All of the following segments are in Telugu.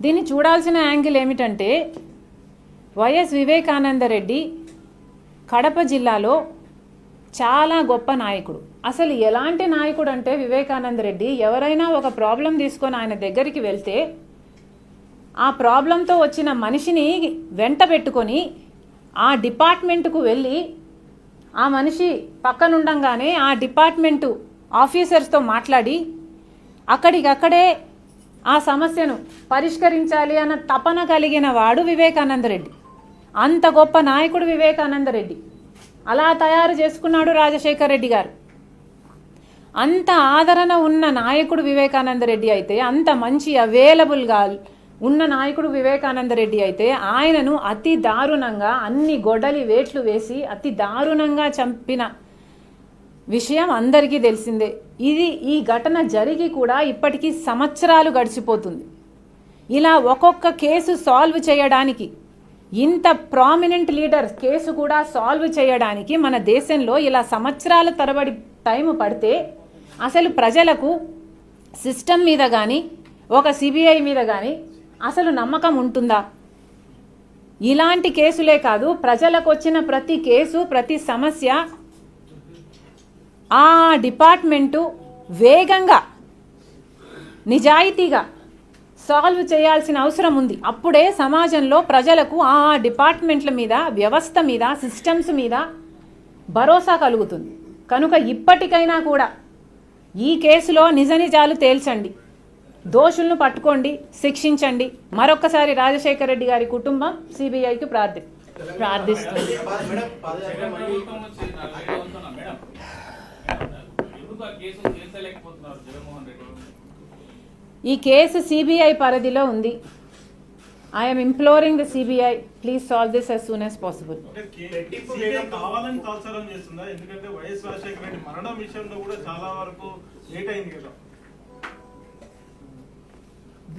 దీన్ని చూడాల్సిన యాంగిల్ ఏమిటంటే వైఎస్ వివేకానంద రెడ్డి కడప జిల్లాలో చాలా గొప్ప నాయకుడు. అసలు ఎలాంటి నాయకుడు అంటే వివేకానంద రెడ్డి ఎవరైనా ఒక ప్రాబ్లం తీసుకొని ఆయన దగ్గరికి వెళ్తే ఆ ప్రాబ్లంతో వచ్చిన మనిషిని వెంట పెట్టుకొని ఆ డిపార్ట్మెంట్కు వెళ్ళి ఆ మనిషి పక్కనుండంగానే ఆ డిపార్ట్మెంటు ఆఫీసర్స్తో మాట్లాడి అక్కడికక్కడే ఆ సమస్యను పరిష్కరించాలి అన్న తపన కలిగిన వాడు వివేకానంద రెడ్డి. అంత గొప్ప నాయకుడు వివేకానంద రెడ్డి. అలా తయారు చేసుకున్నాడు రాజశేఖర్ రెడ్డి గారు. అంత ఆదరణ ఉన్న నాయకుడు వివేకానంద రెడ్డి అయితే, అంత మంచి అవైలబుల్గా ఉన్న నాయకుడు వివేకానంద రెడ్డి అయితే ఆయనను అతి దారుణంగా అన్ని గొడ్డలి వేట్లు వేసి అతి దారుణంగా చంపిన విషయం అందరికీ తెలిసిందే. ఈ ఘటన జరిగి కూడా ఇప్పటికీ సంవత్సరాలు గడిచిపోతుంది. ఇలా ఒక్కొక్క కేసు సాల్వ్ చేయడానికి, ఇంత ప్రామినెంట్ లీడర్ కేసు కూడా సాల్వ్ చేయడానికి మన దేశంలో ఇలా సంవత్సరాల తరబడి టైం పడితే అసలు ప్రజలకు సిస్టమ్ మీద కానీ ఒక సిబిఐ మీద కానీ అసలు నమ్మకం ఉంటుందా? ఇలాంటి కేసులే కాదు, ప్రజలకు వచ్చిన ప్రతి కేసు ప్రతి సమస్య ఆ డిపార్ట్మెంటు వేగంగా నిజాయితీగా సాల్వ్ చేయాల్సిన అవసరం ఉంది. అప్పుడే సమాజంలో ప్రజలకు ఆ డిపార్ట్మెంట్ల మీద, వ్యవస్థ మీద, సిస్టమ్స్ మీద భరోసా కలుగుతుంది. కనుక ఇప్పటికైనా కూడా ఈ కేసులో నిజ నిజాలు తేల్చండి, దోషులను పట్టుకోండి, శిక్షించండి. మరొక్కసారి రాజశేఖర్ రెడ్డి గారి కుటుంబం సిబిఐకి ప్రార్థిస్తుంది. ఈ కేసు సిబిఐ పరిధిలో ఉంది. I'm imploring the CBI, please solve this as soon as possible.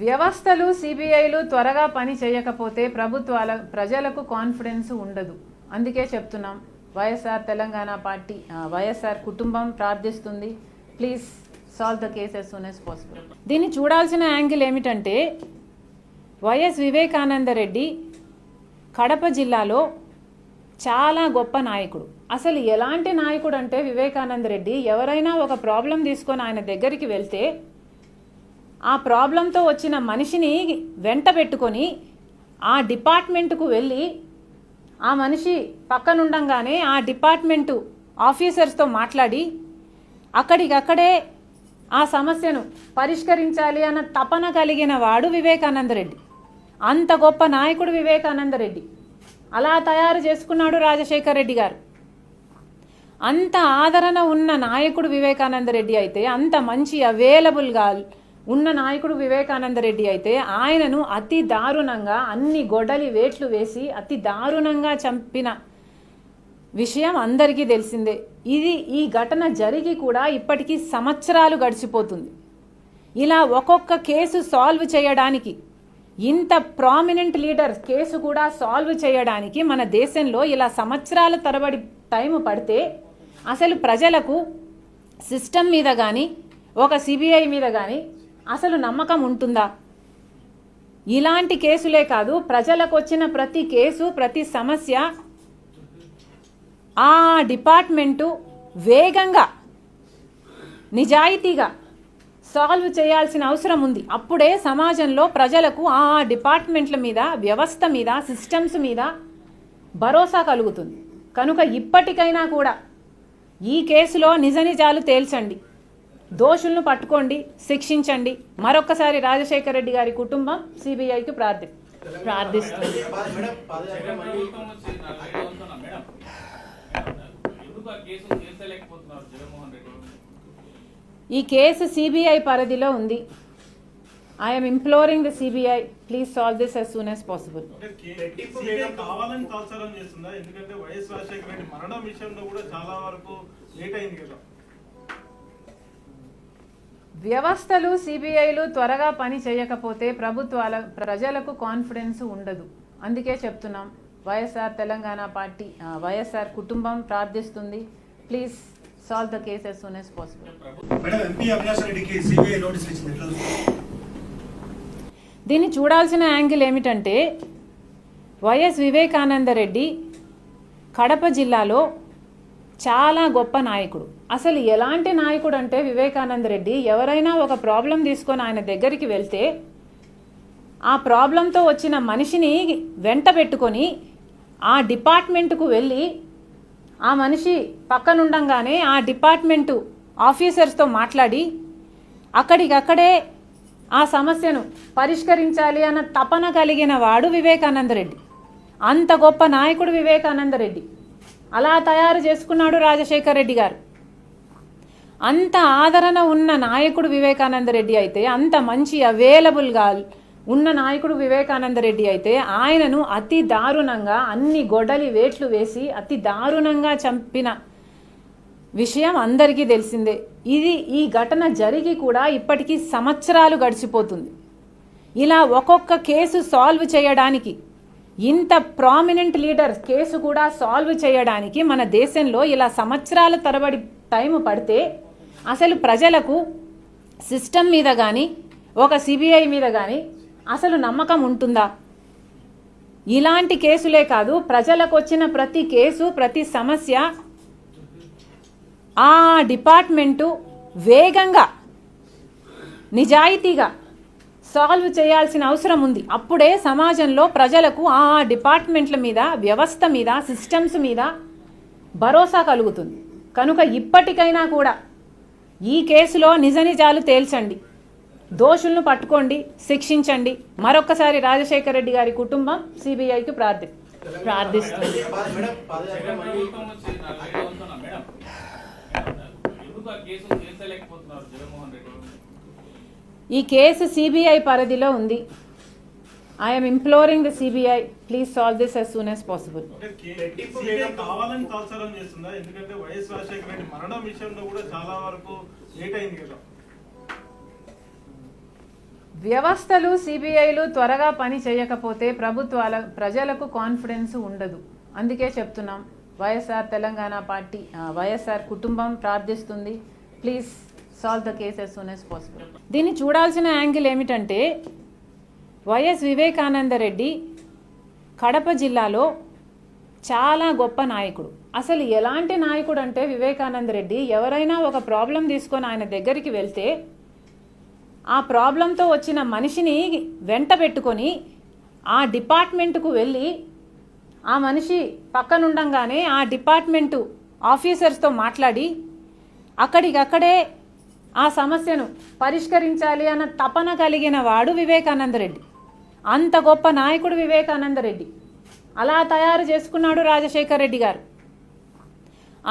వ్యవస్థలు సిబిఐలు త్వరగా పని చేయకపోతే ప్రజలకు కాన్ఫిడెన్స్ ఉండదు. అందుకే చెప్తున్నాం, వైఎస్ఆర్ తెలంగాణ పార్టీ, వైఎస్ఆర్ కుటుంబం ప్రార్థిస్తుంది, please solve the case as soon as possible. దీన్ని చూడాల్సిన యాంగిల్ ఏమిటంటే వైఎస్ వివేకానంద రెడ్డి కడప జిల్లాలో చాలా గొప్ప నాయకుడు. అసలు ఎలాంటి నాయకుడు అంటే వివేకానంద రెడ్డి ఎవరైనా ఒక ప్రాబ్లం తీసుకొని ఆయన దగ్గరికి వెళ్తే ఆ ప్రాబ్లంతో వచ్చిన మనిషిని వెంట పెట్టుకొని ఆ డిపార్ట్మెంట్కు వెళ్ళి ఆ మనిషి పక్కనుండంగానే ఆ డిపార్ట్మెంటు ఆఫీసర్స్తో మాట్లాడి అక్కడికక్కడే ఆ సమస్యను పరిష్కరించాలి అన్న తపన కలిగిన వాడు వివేకానంద రెడ్డి. అంత గొప్ప నాయకుడు వివేకానంద రెడ్డి. అలా తయారు చేసుకున్నాడు రాజశేఖర్ రెడ్డి గారు. అంత ఆదరణ ఉన్న నాయకుడు వివేకానంద రెడ్డి అయితే, అంత మంచి అవైలబుల్గా ఉన్న నాయకుడు వివేకానంద రెడ్డి అయితే ఆయనను అతి దారుణంగా అన్ని గొడ్డలి వేట్లు వేసి అతి దారుణంగా చంపిన విషయం అందరికీ తెలిసిందే. ఈ ఘటన జరిగి కూడా ఇప్పటికీ సంవత్సరాలు గడిచిపోతుంది. ఇలా ఒక్కొక్క కేసు సాల్వ్ చేయడానికి, ఇంత ప్రామినెంట్ లీడర్ కేసు కూడా సాల్వ్ చేయడానికి మన దేశంలో ఇలా సంవత్సరాల తరబడి టైం పడితే అసలు ప్రజలకు సిస్టమ్ మీద కానీ ఒక సిబిఐ మీద కానీ అసలు నమ్మకం ఉంటుందా? ఇలాంటి కేసులే కాదు, ప్రజలకు వచ్చిన ప్రతి కేసు ప్రతి సమస్య ఆ డిపార్ట్మెంటు వేగంగా నిజాయితీగా సాల్వ్ చేయాల్సిన అవసరం ఉంది. అప్పుడే సమాజంలో ప్రజలకు ఆ డిపార్ట్మెంట్ల మీద, వ్యవస్థ మీద, సిస్టమ్స్ మీద భరోసా కలుగుతుంది. కనుక ఇప్పటికైనా కూడా ఈ కేసులో నిజ నిజాలు తేల్చండి, దోషులను పట్టుకోండి, శిక్షించండి. మరొక్కసారి రాజశేఖర్ రెడ్డి గారి కుటుంబం సిబిఐకి ప్రార్థిస్తుంది. ఈ కేసు సిబిఐ పరిధిలో ఉంది. I'm imploring the CBI, please solve this as soon as possible. వ్యవస్థలు సిబిఐలు త్వరగా పని చేయకపోతే ప్రజలకు కాన్ఫిడెన్స్ ఉండదు. అందుకే చెప్తున్నాం, వైఎస్ఆర్ తెలంగాణ పార్టీ, వైఎస్ఆర్ కుటుంబం ప్రార్థిస్తుంది, please solve the case as soon as possible. Madam MP Avinash రెడ్డికి సిబిఐ నోటీసులు ఇచ్చింది ఎట్లా చూస్తారు? దీన్ని చూడాల్సిన యాంగిల్ ఏమిటంటే వైఎస్ వివేకానంద రెడ్డి కడప జిల్లాలో చాలా గొప్ప నాయకుడు. అసలు ఎలాంటి నాయకుడు అంటే వివేకానంద రెడ్డి ఎవరైనా ఒక ప్రాబ్లం తీసుకొని ఆయన దగ్గరికి వెళ్తే ఆ ప్రాబ్లంతో వచ్చిన మనిషిని వెంట పెట్టుకొని ఆ డిపార్ట్మెంట్కు వెళ్ళి ఆ మనిషి పక్కనుండంగానే ఆ డిపార్ట్మెంటు ఆఫీసర్స్తో మాట్లాడి అక్కడికక్కడే ఆ సమస్యను పరిష్కరించాలి అన్న తపన కలిగిన వాడు వివేకానంద రెడ్డి. అంత గొప్ప నాయకుడు వివేకానంద రెడ్డి. అలా తయారు చేసుకున్నాడు రాజశేఖర రెడ్డి గారు. అంత ఆదరణ ఉన్న నాయకుడు వివేకానంద రెడ్డి అయితే, అంత మంచి అవైలబుల్గా ఉన్న నాయకుడు వివేకానంద రెడ్డి అయితే ఆయనను అతి దారుణంగా అన్ని గొడ్డలి వేట్లు వేసి అతి దారుణంగా చంపిన విషయం అందరికీ తెలిసిందే. ఈ ఘటన జరిగి కూడా ఇప్పటికీ సంవత్సరాలు గడిచిపోతుంది. ఇలా ఒక్కొక్క కేసు సాల్వ్ చేయడానికి, ఇంత ప్రామినెంట్ లీడర్ కేసు కూడా సాల్వ్ చేయడానికి మన దేశంలో ఇలా సంవత్సరాల తరబడి టైం పడితే అసలు ప్రజలకు సిస్టమ్ మీద కానీ ఒక సిబిఐ మీద కానీ అసలు నమ్మకం ఉంటుందా? ఇలాంటి కేసులే కాదు, ప్రజలకు వచ్చిన ప్రతి కేసు ప్రతి సమస్య ఆ డిపార్ట్మెంటు వేగంగా నిజాయితీగా సాల్వ్ చేయాల్సిన అవసరం ఉంది. అప్పుడే సమాజంలో ప్రజలకు ఆ డిపార్ట్మెంట్ల మీద, వ్యవస్థ మీద, సిస్టమ్స్ మీద భరోసా కలుగుతుంది. కనుక ఇప్పటికైనా కూడా ఈ కేసులో నిజ నిజాలు తేల్చండి, దోషులను పట్టుకోండి, శిక్షించండి. మరొక్కసారి రాజశేఖర రెడ్డి గారి కుటుంబం సిబిఐకి ప్రార్థిస్తుంది. ఈ కేసు సిబిఐ పరిధిలో ఉంది. I'm imploring the CBI, please solve this as soon as possible. కావాలని తాత్సారం చేస్తుందా? ఎందుకంటే వైఎస్ రాజశేఖర రెడ్డి మరణం విషయంలో కూడా చాలా వరకు లేట్ అయింది కదా. వ్యవస్థలు సిబిఐలు త్వరగా పని చేయకపోతే ప్రజలకు కాన్ఫిడెన్స్ ఉండదు. అందుకే చెప్తున్నాం, వైఎస్ఆర్ తెలంగాణ పార్టీ, వైఎస్ఆర్ కుటుంబం ప్రార్థిస్తుంది. Please solve the case as soon as possible. దీన్ని చూడాల్సిన యాంగిల్ ఏమిటంటే వైఎస్ వివేకానంద రెడ్డి కడప జిల్లాలో చాలా గొప్ప నాయకుడు. అసలు ఎలాంటి నాయకుడు అంటే వివేకానంద రెడ్డి ఎవరైనా ఒక ప్రాబ్లం తీసుకొని ఆయన దగ్గరికి వెళ్తే ఆ ప్రాబ్లంతో వచ్చిన మనిషిని వెంట పెట్టుకొని ఆ డిపార్ట్మెంట్కు వెళ్ళి ఆ మనిషి పక్కనుండంగానే ఆ డిపార్ట్మెంటు ఆఫీసర్స్తో మాట్లాడి అక్కడికక్కడే ఆ సమస్యను పరిష్కరించాలి అన్న తపన కలిగిన వాడు వివేకానంద రెడ్డి. అంత గొప్ప నాయకుడు వివేకానంద రెడ్డి. అలా తయారు చేసుకున్నాడు రాజశేఖర రెడ్డి గారు.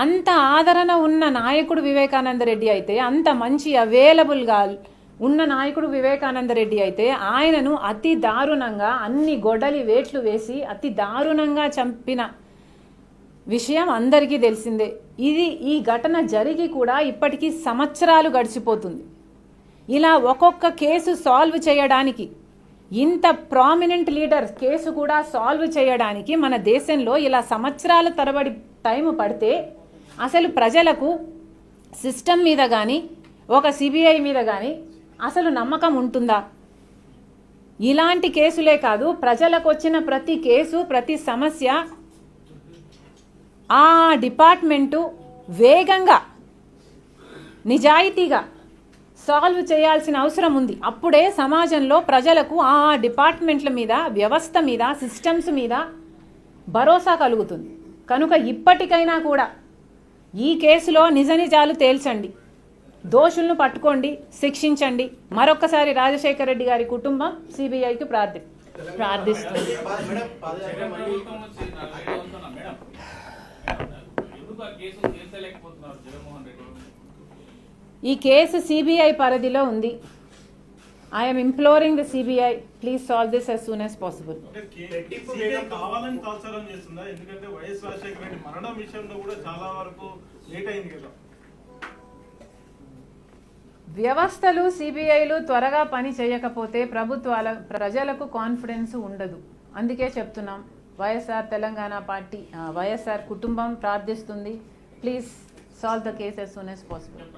అంత ఆదరణ ఉన్న నాయకుడు వివేకానంద రెడ్డి అయితే, అంత మంచి అవైలబుల్గా ఉన్న నాయకుడు వివేకానంద రెడ్డి అయితే ఆయనను అతి దారుణంగా అన్ని గొడ్డలి వేట్లు వేసి అతి దారుణంగా చంపిన విషయం అందరికీ తెలిసిందే. ఈ ఘటన జరిగి కూడా ఇప్పటికీ సంవత్సరాలు గడిచిపోతుంది. ఇలా ఒక్కొక్క కేసు సాల్వ్ చేయడానికి, ఇంత ప్రామినెంట్ లీడర్ కేసు కూడా సాల్వ్ చేయడానికి మన దేశంలో ఇలా సంవత్సరాల తరబడి టైం పడితే అసలు ప్రజలకు సిస్టమ్ మీద కానీ ఒక సిబిఐ మీద కానీ అసలు నమ్మకం ఉంటుందా? ఇలాంటి కేసులే కాదు, ప్రజలకు వచ్చిన ప్రతి కేసు ప్రతి సమస్య ఆ డిపార్ట్మెంటు వేగంగా నిజాయితీగా సాల్వ్ చేయాల్సిన అవసరం ఉంది. అప్పుడే సమాజంలో ప్రజలకు ఆ డిపార్ట్మెంట్ల మీద, వ్యవస్థ మీద, సిస్టమ్స్ మీద భరోసా కలుగుతుంది. కనుక ఇప్పటికైనా కూడా ఈ కేసులో నిజ నిజాలు తేల్చండి, దోషులను పట్టుకోండి, శిక్షించండి. మరొక్కసారి రాజశేఖర రెడ్డి గారి కుటుంబం సిబిఐకి ప్రార్థిస్తుంది. ఈ కేసు సిబిఐ పరిధిలో ఉంది. I'm imploring the CBI, please solve this as soon as possible. కావాలని తాత్సారం చేస్తుందా? ఎందుకంటే వైఎస్ రాజశేఖర రెడ్డి మరణం విషయంలో కూడా చాలా వరకు లేట్ అయింది కదా. వ్యవస్థలు సిబిఐలు త్వరగా పని చేయకపోతే ప్రజలకు కాన్ఫిడెన్స్ ఉండదు. అందుకే చెప్తున్నాం, వైఎస్ఆర్ తెలంగాణ పార్టీ, వైఎస్ఆర్ కుటుంబం ప్రార్థిస్తుంది. Please solve the case as soon as possible.